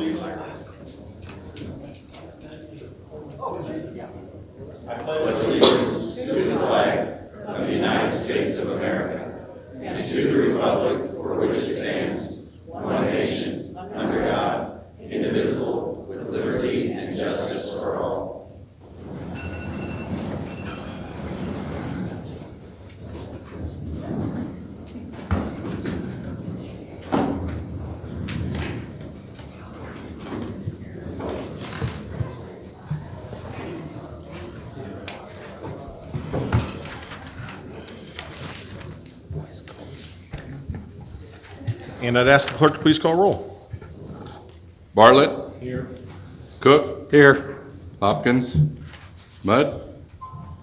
please. I pledge allegiance to the flag of the United States of America and to the republic for which it stands, one nation, under God, indivisible, with liberty and justice for all. And I'd ask the clerk to please call roll. Bartlett. Here. Cook. Here. Hopkins. Mudd.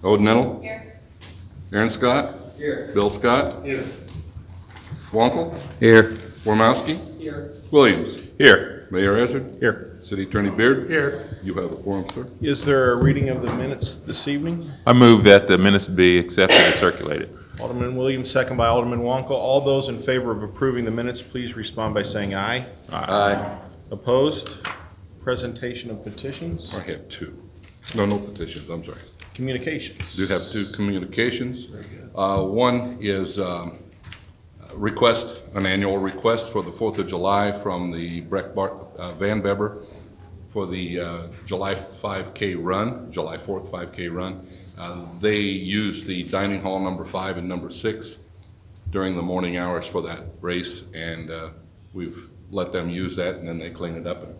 Odenettle. Here. Eren Scott. Here. Bill Scott. Here. Wonkel. Here. Wormowski. Here. Williams. Here. Mayor Ezzard. Here. City Attorney Beard. Here. You have a quorum, sir. Is there a reading of the minutes this evening? I move that the minutes be accepted and circulated. Alderman Williams, second by Alderman Wonkel. All those in favor of approving the minutes, please respond by saying aye. Aye. Opposed? Presentation of petitions? I have two. No petitions, I'm sorry. Communications? Do have two communications. One is an annual request for the 4th of July from the Van Beber for the July 5K run, July 4th 5K run. They use the dining hall number 5 and number 6 during the morning hours for that race, and we've let them use that, and then they clean it up, and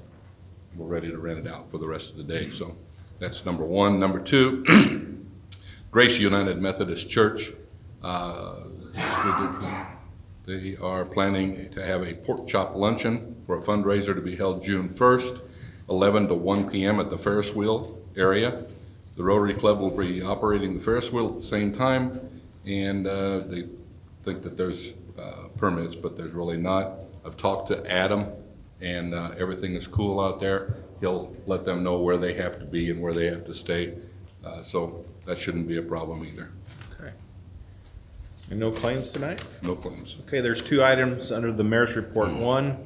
we're ready to rent it out for the rest of the day. So that's number one. Number two, Grace United Methodist Church. They are planning to have a pork chop luncheon for a fundraiser to be held June 1st, 11 to 1 p.m. at the Ferris wheel area. The Rotary Club will be operating the Ferris wheel at the same time, and they think that there's permits, but there's really not. I've talked to Adam, and everything is cool out there. He'll let them know where they have to be and where they have to stay, so that shouldn't be a problem either. Okay. And no claims tonight? No claims. Okay, there's two items under the mayor's report. One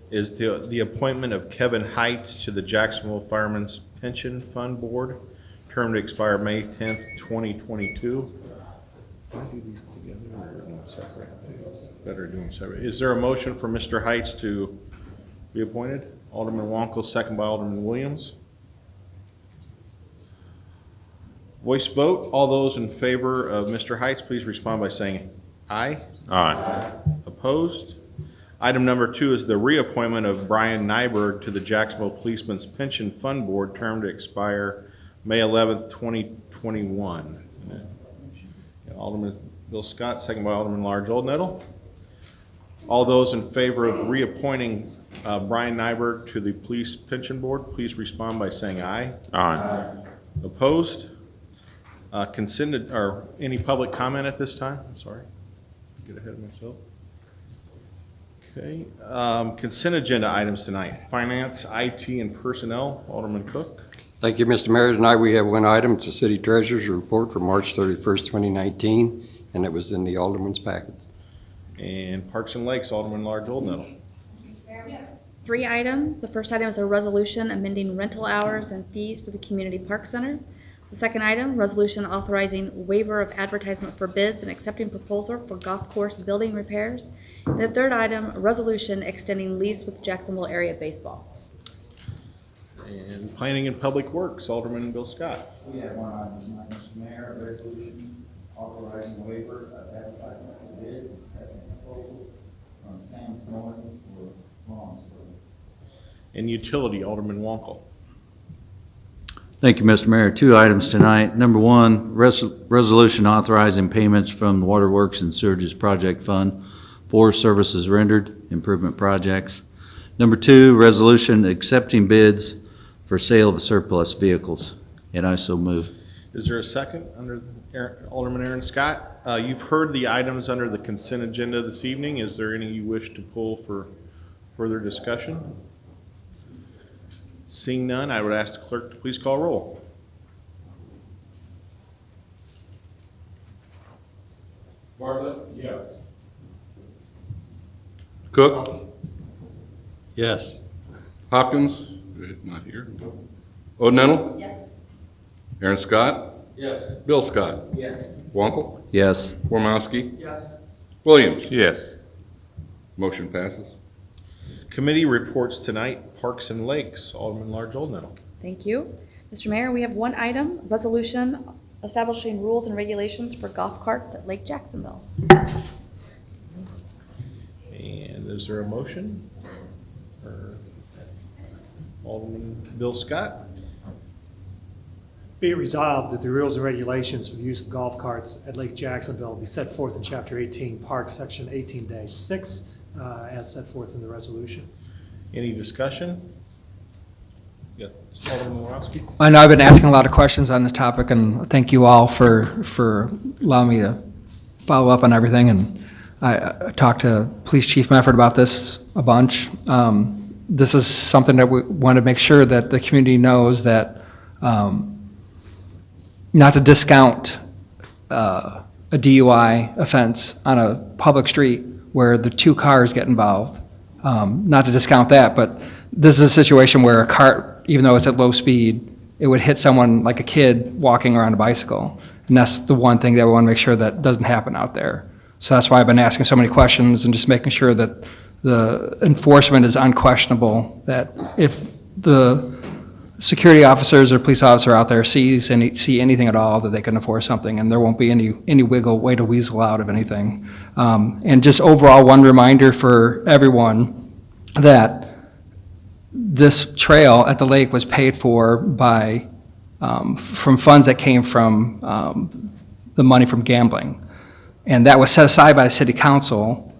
is the appointment of Kevin Heights to the Jacksonville Firemen's Pension Fund Board, term to expire May 10th, 2022. Can I do these together or do them separate? Better do them separate. Is there a motion for Mr. Heights to be appointed? Alderman Wonkel, second by Alderman Williams. Voice vote. All those in favor of Mr. Heights, please respond by saying aye. Aye. Opposed? Item number 2 is the reappointment of Brian Nyberg to the Jacksonville Policeman's Pension Fund Board, term to expire May 11th, 2021. Alderman Bill Scott, second by Alderman Large Oldnettle. All those in favor of reappointing Brian Nyberg to the Police Pension Board, please respond by saying aye. Aye. Opposed? Consented, or any public comment at this time? I'm sorry, get ahead of myself. Okay, consent agenda items tonight. Finance, IT, and personnel. Alderman Cook. Thank you, Mr. Mayor. Tonight we have one item. It's the City Treasurer's Report for March 31st, 2019, and it was in the Alderman's packet. And Parks and Lakes, Alderman Large Oldnettle. 3 items. The first item is a resolution amending rental hours and fees for the Community Park Center. The second item, resolution authorizing waiver of advertisement for bids and accepting proposal for golf course building repairs. And the third item, a resolution extending lease with Jacksonville Area Baseball. And Planning and Public Works, Alderman Bill Scott. We have one item tonight, Mr. Mayor, a resolution authorizing waiver of advertisement for bids, accepting proposal from Sam's Mowing for Lawnsville. And Utility, Alderman Wonkel. Thank you, Mr. Mayor. 2 items tonight. Number 1, resolution authorizing payments from the Waterworks and Sewerage Project Fund for services rendered, improvement projects. Number 2, resolution accepting bids for sale of surplus vehicles. And I so move. Is there a second under Alderman Eren Scott? You've heard the items under the consent agenda this evening. Is there any you wish to pull for further discussion? Seeing none, I would ask the clerk to please call roll. Bartlett? Yes. Cook. Yes. Hopkins, not here. O'Donnell? Yes. Aaron Scott? Yes. Bill Scott? Yes. Wonkel? Yes. Wormowski? Yes. Williams? Yes. Motion passes. Committee reports tonight, Parks and Lakes, Alderman Large Oldnell. Thank you. Mr. Mayor, we have one item, resolution establishing rules and regulations for golf carts at Lake Jacksonville. And is there a motion? Or Alderman Bill Scott? Be it resolved that the rules and regulations for the use of golf carts at Lake Jacksonville be set forth in Chapter 18, Park Section 18-6, as set forth in the resolution. Any discussion? Yeah, Alderman Wormowski? I know I've been asking a lot of questions on this topic, and thank you all for allowing me to follow up on everything. And I talked to Police Chief Mefford about this a bunch. This is something that we want to make sure that the community knows that not to discount a DUI offense on a public street where the two cars get involved. Not to discount that, but this is a situation where a cart, even though it's at low speed, it would hit someone like a kid walking around a bicycle. And that's the one thing that we want to make sure that doesn't happen out there. So that's why I've been asking so many questions and just making sure that the enforcement is unquestionable, that if the security officers or police officer out there see anything at all, that they can enforce something, and there won't be any wiggle way to weasel out of anything. And just overall, one reminder for everyone that this trail at the lake was paid for by from funds that came from the money from gambling, and that was set aside by the city council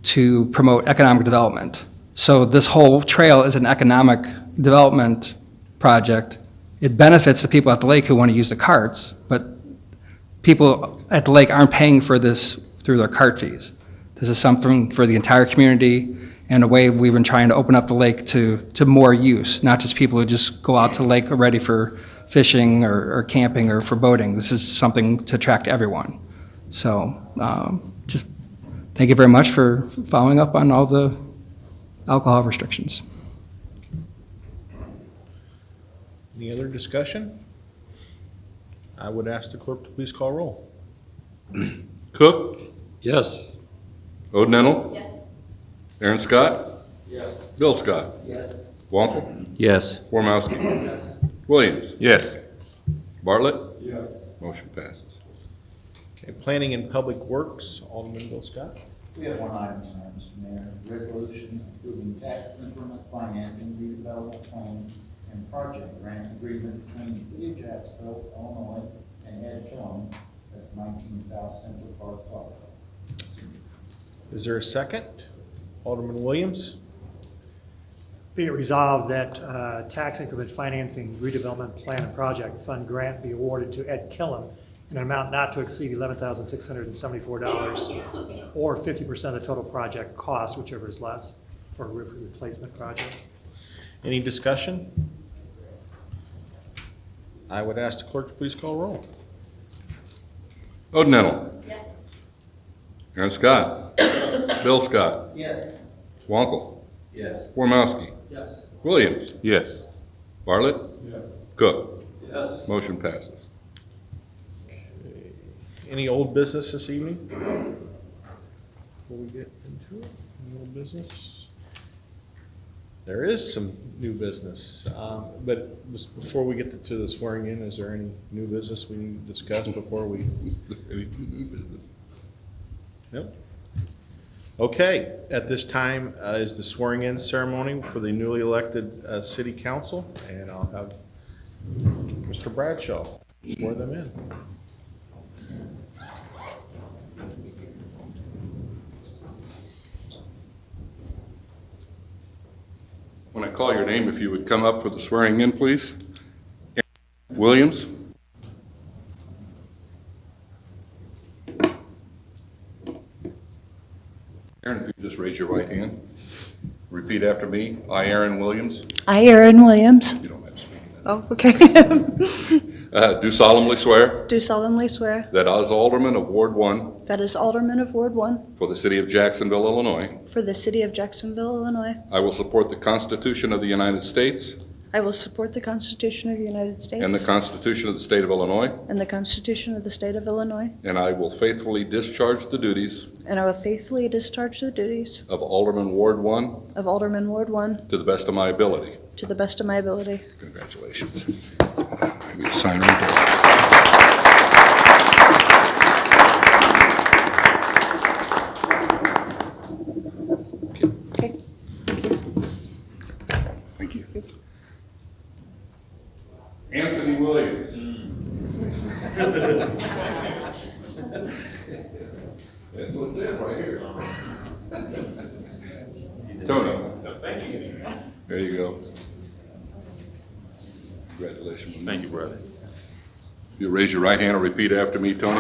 to promote economic development. So this whole trail is an economic development project. It benefits the people at the lake who want to use the carts, but people at the lake aren't paying for this through their cart fees. This is something for the entire community, and a way we've been trying to open up the lake to more use, not just people who just go out to the lake ready for fishing or camping or for boating. This is something to attract everyone. So just thank you very much for following up on all the alcohol restrictions. Any other discussion? I would ask the clerk to please call roll. Cook? Yes. O'Donnell? Yes. Aaron Scott? Yes. Bill Scott? Yes. Wonkel? Yes. Wormowski? Yes. Williams? Yes. Bartlett? Yes. Motion passes. Okay, Planning and Public Works, Alderman Bill Scott. We have one item tonight, Mr. Mayor, resolution approving tax increment financing redevelopment plan and project grant agreement between the city of Jacksonville, Illinois, and Ed Killam, that's 19 South Central Park Plaza. Is there a second? Alderman Williams? Be it resolved that tax increment financing redevelopment plan and project fund grant be awarded to Ed Killam in an amount not to exceed $11,674 or 50% of total project cost, whichever is less, for a roof replacement project. Any discussion? I would ask the clerk to please call roll. O'Donnell? Yes. Aaron Scott? Bill Scott? Yes. Wonkel? Yes. Wormowski? Yes. Williams? Yes. Bartlett? Yes. Cook? Yes. Motion passes. Any old business this evening? Before we get into it, any old business? There is some new business, but before we get to the swearing in, is there any new business we need to discuss before we? Nope. Okay, at this time is the swearing in ceremony for the newly elected city council, and I'll have Mr. Bradshaw swear them in. When I call your name, if you would come up for the swearing in, please. Williams? Aaron, if you just raise your right hand. Repeat after me. I, Aaron Williams. I, Eren Williams. You don't have to speak. Oh, okay. Do solemnly swear do solemnly swear that as Alderman of Ward 1 that as Alderman of Ward 1 for the City of Jacksonville, Illinois, for the City of Jacksonville, Illinois, I will support the Constitution of the United States I will support the Constitution of the United States and the Constitution of the State of Illinois, and the Constitution of the State of Illinois, and I will faithfully discharge the duties and I will faithfully discharge the duties of Alderman Ward 1 of Alderman Ward 1 to the best of my ability. to the best of my ability. Congratulations. Maybe sign right there. Okay. Thank you. Anthony Williams. That's what's it right here. Tony. There you go. Congratulations. Thank you, brother. You raise your right hand and repeat after me, Tony.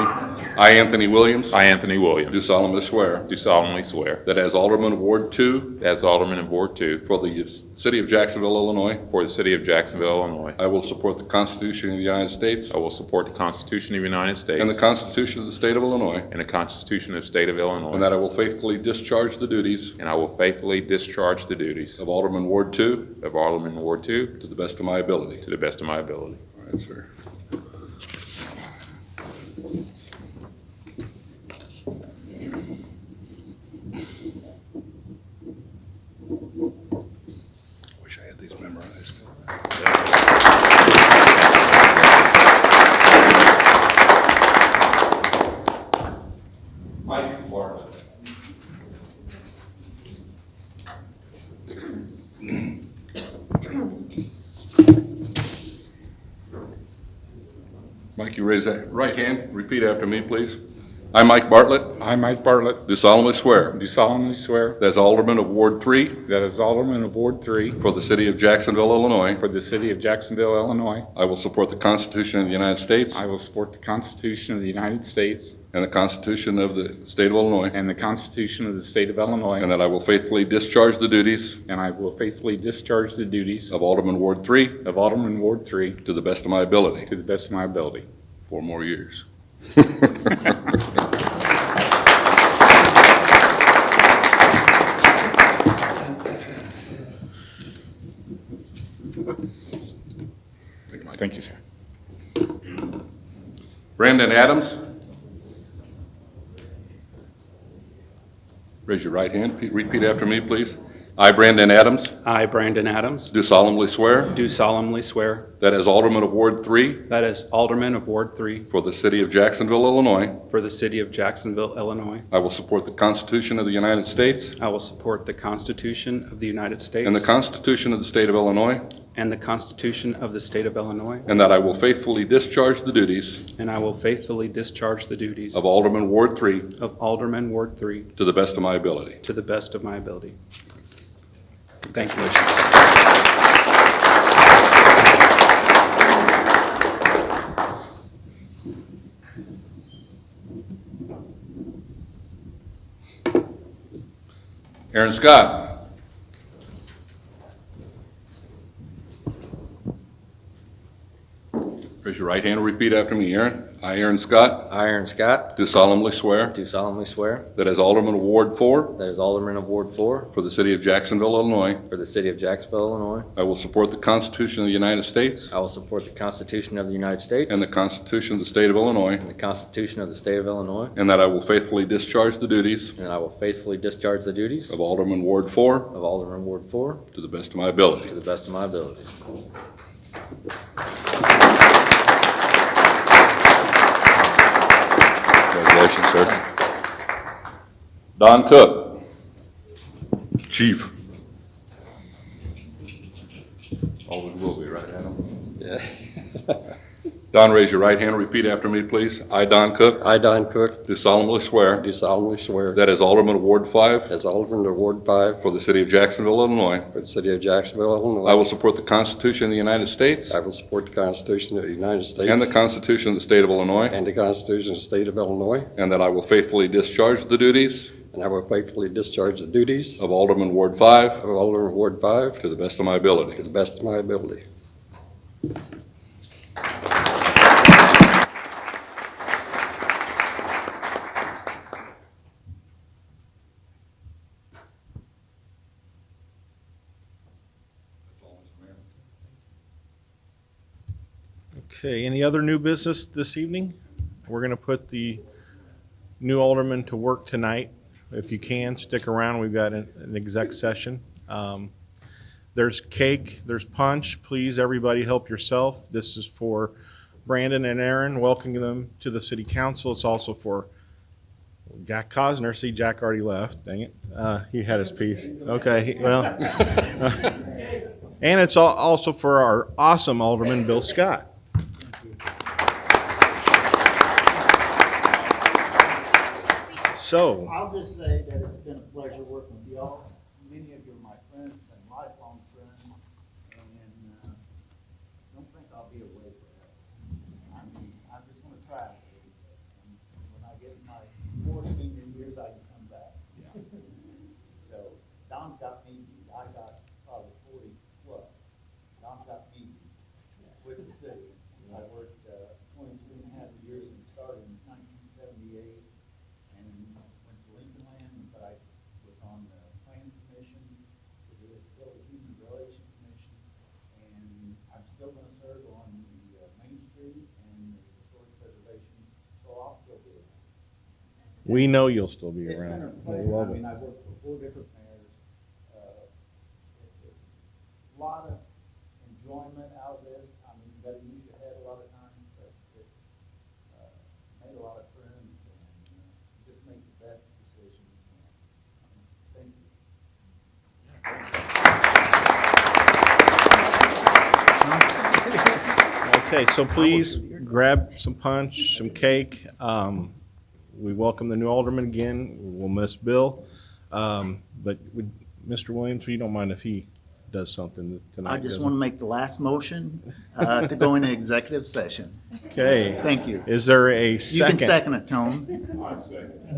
I, Anthony Williams, I, Anthony do Williams, solemnly swear do solemnly swear that as Alderman of Ward 2 as Alderman of Ward 2 for the City of Jacksonville, Illinois, for the City of Jacksonville, Illinois, I will support the Constitution of the United States I will support the Constitution of the United States and the Constitution of the State of Illinois, and the Constitution of the State of Illinois, and that I will faithfully discharge the duties and I will faithfully discharge the duties of Alderman Ward 2 of Alderman Ward 2 to the best of my ability. to the best of my ability. All right, sir. Wish I had these memorized. Mike Bartlett. Mike, you raise that right hand. Repeat after me, please. I, Mike Bartlett, I, Mike Bartlett, do solemnly swear do solemnly swear that as Alderman of Ward 3 that as Alderman of Ward 3 for the City of Jacksonville, Illinois, for the City of Jacksonville, Illinois, I will support the Constitution of the United States I will support the Constitution of the United States and the Constitution of the State of Illinois, and the Constitution of the State of Illinois, and that I will faithfully discharge the duties and I will faithfully discharge the duties of Alderman Ward 3 of Alderman Ward 3 to the best of my ability. to the best of my ability. 4 more years. Thank you, sir. Brandon Adams. Raise your right hand. Repeat after me, please. I, Brandon Adams, I, Brandon Adams, do solemnly swear do solemnly swear that as Alderman of Ward 3 that as Alderman of Ward 3 for the City of Jacksonville, Illinois, for the City of Jacksonville, Illinois, I will support the Constitution of the United States I will support the Constitution of the United States and the Constitution of the State of Illinois, and the Constitution of the State of Illinois, and that I will faithfully discharge the duties and I will faithfully discharge the duties of Alderman Ward 3 of Alderman Ward 3 to the best of my ability. to the best of my ability. Thank you. Aaron Scott. Raise your right hand and repeat after me, Aaron. I, Aaron Scott, I, Eren Scott, do solemnly swear do solemnly swear that as Alderman of Ward 4 that as Alderman of Ward 4 for the City of Jacksonville, Illinois, for the City of Jacksonville, Illinois, I will support the Constitution of the United States I will support the Constitution of the United States and the Constitution of the State of Illinois, and the Constitution of the State of Illinois, and that I will faithfully discharge the duties and I will faithfully discharge the duties of Alderman Ward 4 of Alderman Ward 4 to the best of my ability. to the best of my ability. Congratulations, sir. Don Cook, Chief. Always will be, right, Adam? Yeah. Don, raise your right hand and repeat after me, please. I, Don Cook, I, Don Cook, do solemnly swear do solemnly swear that as Alderman of Ward 5 as Alderman of Ward 5 for the City of Jacksonville, Illinois, for the City of Jacksonville, Illinois, I will support the Constitution of the United States I will support the Constitution of the United States and the Constitution of the State of Illinois, and the Constitution of the State of Illinois, and that I will faithfully discharge the duties and I will faithfully discharge the duties of Alderman Ward 5 of Alderman of Ward 5 to the best of my to ability. the best of my ability. Okay, any other new business this evening? We're gonna put the new alderman to work tonight. If you can, stick around. We've got an exec session. There's cake, there's punch. Please, everybody help yourself. This is for Brandon and Eren, welcoming them to the city council. It's also for Jack Cosner. See, Jack already left. Dang it. He had his piece. Okay, well. And it's also for our awesome alderman, Bill Scott. So, I'll just say that it's been a pleasure working with y'all. Many of you are my friends, been lifelong friends, and don't think I'll be away forever. I mean, I'm just gonna try. And when I get my more senior years, I can come back. So Don's got me beat. I got probably 40 plus. Don's got me beat with the city. I worked 23 and a half years and started in 1978. And went to Lincoln Land, but I was on the Planning Commission, the Disability Human Relations Commission, and I'm still gonna serve on the Main Street and the Historic Preservation, so I'll still be around. we know you'll still be It's been a around. We pleasure. love I it. mean, I worked for 4 different mayors. A lot of enjoyment out of this. I mean, you gotta use your head a lot of times, but it's made a lot of friends and just make the best decision you can. Thank you. Okay, so please grab some punch, some cake. We welcome the new alderman again. We'll miss Bill. But Mr. Williams, you don't mind if he does something tonight? I just doesn't want to make the last motion to go into executive session. he? Okay. Thank you. Is there a You can second? second it, Tone. And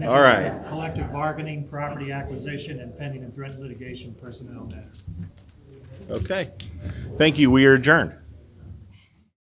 this All is right. for collective bargaining, property acquisition, and pending and threatened litigation personnel matters. Okay. Thank you. We are adjourned.